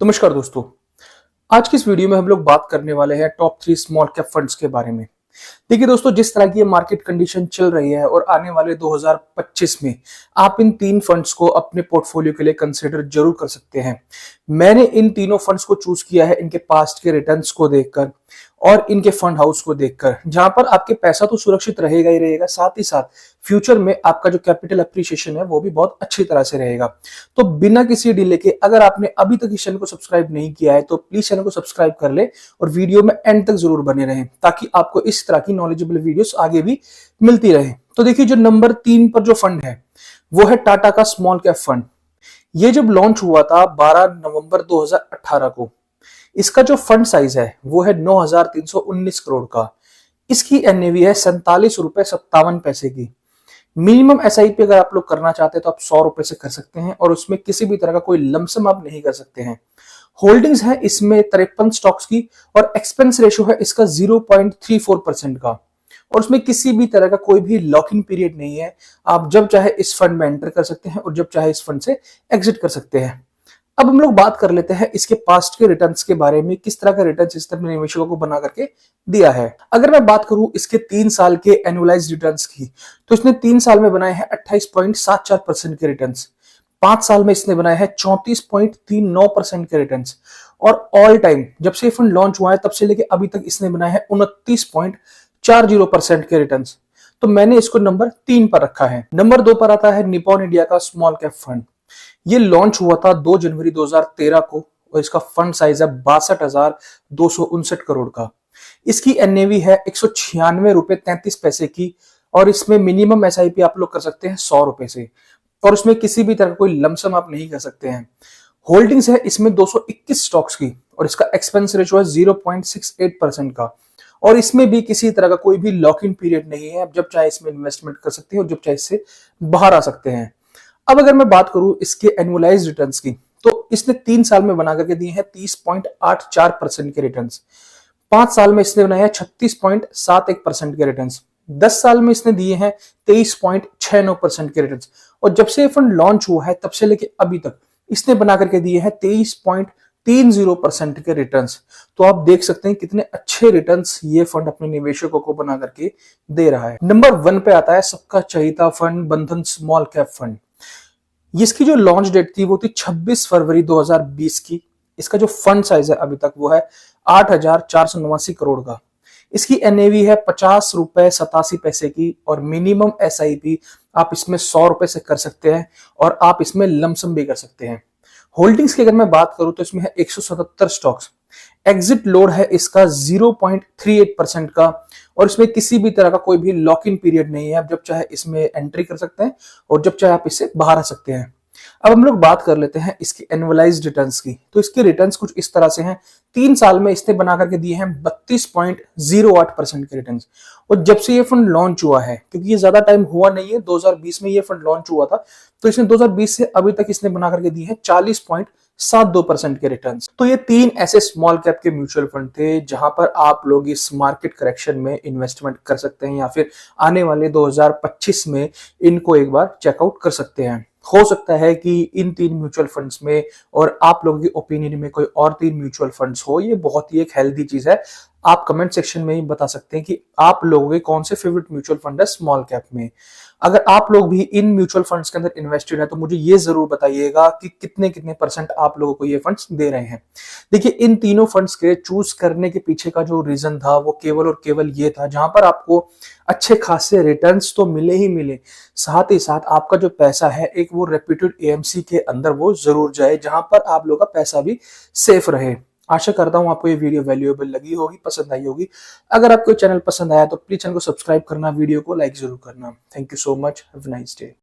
नमस्कार दोस्तों। आज की इस वीडियो में हम लोग बात करने वाले हैं टॉप 3 स्मॉल कैप फंड्स के बारे में। देखिए दोस्तों, जिस तरह की ये मार्केट कंडीशन चल रही है और आने वाले 2025 में आप इन तीन फंड्स को अपने पोर्टफोलियो के लिए कंसीडर जरूर कर सकते हैं। मैंने इन तीनों फंड्स को चूज किया है इनके पास्ट के रिटर्न्स को देखकर और इनके फंड हाउस को देखकर, जहां पर आपके पैसा तो सुरक्षित रहेगा ही रहेगा, साथ ही साथ फ्यूचर में आपका जो कैपिटल अप्रिशिएशन है वो भी बहुत अच्छी तरह से रहेगा। तो बिना किसी डिले के, अगर आपने अभी तक इस चैनल को सब्सक्राइब नहीं किया है तो प्लीज चैनल को सब्सक्राइब कर ले और वीडियो में एंड तक जरूर बने रहें, ताकि आपको इस तरह की नॉलेजेबल वीडियोस आगे भी मिलती रहे। तो देखिए, जो नंबर 3 पर जो फंड है वो है टाटा का स्मॉल कैप फंड। ये जब लॉन्च हुआ था 12 नवंबर 2018 को, इसका जो फंड साइज है वो है 9,319 करोड़ का। इसकी एनएवी है 47 रुपए 57 पैसे की। मिनिमम एसआईपी अगर आप लोग करना चाहते हैं तो आप 100 रुपए से कर सकते हैं और उसमें किसी भी तरह का कोई लमसम आप नहीं कर सकते हैं। होल्डिंग्स है इसमें 53 स्टॉक्स की और एक्सपेंस रेशियो है इसका 0.34% का, और उसमें किसी भी तरह का कोई भी लॉक इन पीरियड नहीं है। आप जब चाहे इस फंड में एंटर कर सकते हैं और जब चाहे इस फंड से एग्जिट कर सकते हैं। अब हम लोग बात कर लेते हैं इसके पास्ट के रिटर्न्स के बारे में, किस तरह का रिटर्न्स इसने अपने निवेशकों को बना करके दिया है। अगर मैं बात करूं इसके 3 साल के एनुअलाइज्ड रिटर्न्स की, तो इसने 3 साल में बनाए हैं 28.74% के रिटर्न्स। 5 साल में इसने बनाए हैं 34.39% के रिटर्न्स, और ऑल टाइम जब से फंड लॉन्च हुआ है तब से लेके अभी तक इसने बनाए हैं 29.40% के रिटर्न्स। तो मैंने इसको नंबर 3 पर रखा है। नंबर 2 पर आता है निपॉन इंडिया का स्मॉल कैप फंड। ये लॉन्च हुआ था 2 जनवरी 2013 को और इसका फंड साइज है 62,259 करोड़ का। इसकी एनएवी है 196 रुपए 33 पैसे की, और इसमें मिनिमम एसआईपी आप लोग कर सकते हैं 100 रुपए से, और उसमें किसी भी तरह का कोई लमसम आप नहीं कर सकते हैं। होल्डिंग्स है इसमें 221 स्टॉक्स की और इसका एक्सपेंस रेशो है 0.68% का, और इसमें भी किसी तरह का कोई भी लॉक इन पीरियड नहीं है। आप जब चाहे इसमें इन्वेस्टमेंट कर सकते हैं और जब चाहे इससे बाहर आ सकते हैं। अब अगर मैं बात करूं इसके एनुअलाइज्ड रिटर्न्स की, तो इसने 3 साल में बना करके दिए हैं 30.84% के रिटर्न्स। 5 साल में इसने बनाया 36.71% के रिटर्न्स। 10 साल में इसने दिए हैं 23.69% के रिटर्न्स, और जब से ये फंड लॉन्च हुआ है तब से लेके अभी तक इसने बना करके दिए हैं 23.30% के रिटर्न्स। तो आप देख सकते हैं कितने अच्छे रिटर्न्स ये फंड अपने निवेशकों को बना करके दे रहा है। नंबर 1 पे आता है सबका चहेता फंड बंधन स्मॉल कैप फंड। इसकी जो लॉन्च डेट थी वो थी 26 फरवरी 2020 की। इसका जो फंड साइज है अभी तक वो है 8,489 करोड़ का। इसकी एनएवी है 50 रुपए 87 पैसे की, और मिनिमम एसआईपी आप इसमें 100 रुपए से कर सकते हैं और आप इसमें लमसम भी कर सकते हैं। होल्डिंग्स की अगर मैं बात करूं तो इसमें है 177 स्टॉक्स। एग्जिट लोड है इसका 0.38% का, और इसमें किसी भी तरह का कोई भी लॉक इन पीरियड नहीं है। आप जब चाहे इसमें एंट्री कर सकते हैं और जब चाहे आप इससे बाहर आ सकते हैं। अब हम लोग बात कर लेते हैं इसके एनुअलाइज्ड रिटर्न्स की। तो इसके रिटर्न्स कुछ इस तरह से हैं। 3 साल में इसने बना करके दिए हैं 32.08% के रिटर्न्स, और जब से ये फंड लॉन्च हुआ है, क्योंकि ये ज्यादा टाइम हुआ नहीं है, 2020 में ये फंड लॉन्च हुआ था, तो इसने 2020 से अभी तक इसने बना करके दिए हैं 40.72% के रिटर्न्स। तो ये 3 ऐसे स्मॉल कैप के म्यूचुअल फंड थे जहां पर आप लोग इस मार्केट करेक्शन में इन्वेस्टमेंट कर सकते हैं, या फिर आने वाले 2025 में इनको एक बार चेकआउट कर सकते हैं। हो सकता है कि इन 3 म्यूचुअल फंड्स में और आप लोगों की ओपिनियन में कोई और 3 म्यूचुअल फंड्स हो। ये बहुत ही एक हेल्दी चीज है। आप कमेंट सेक्शन में ही बता सकते हैं कि आप लोगों के कौन से फेवरेट म्यूचुअल फंड है स्मॉल कैप में। अगर आप लोग भी इन म्यूचुअल फंड्स के अंदर इन्वेस्टेड है तो मुझे ये जरूर बताइएगा कि कितने कितने % आप लोगों को ये फंड्स दे रहे हैं। देखिए, इन तीनों फंड्स के चूज करने के पीछे का जो रीजन था वो केवल और केवल ये था, जहां पर आपको अच्छे खासे रिटर्न्स तो मिले ही मिले, साथ ही साथ आपका जो पैसा है एक वो रेप्यूटेड एएमसी के अंदर वो जरूर जाए, जहां पर आप लोगों का पैसा भी सेफ रहे। आशा करता हूं आपको ये वीडियो वैल्यूएबल लगी होगी, पसंद आई होगी। अगर आपको चैनल पसंद आया तो प्लीज चैनल को सब्सक्राइब करना, वीडियो को लाइक जरूर करना। Thank you so much. Have a nice day.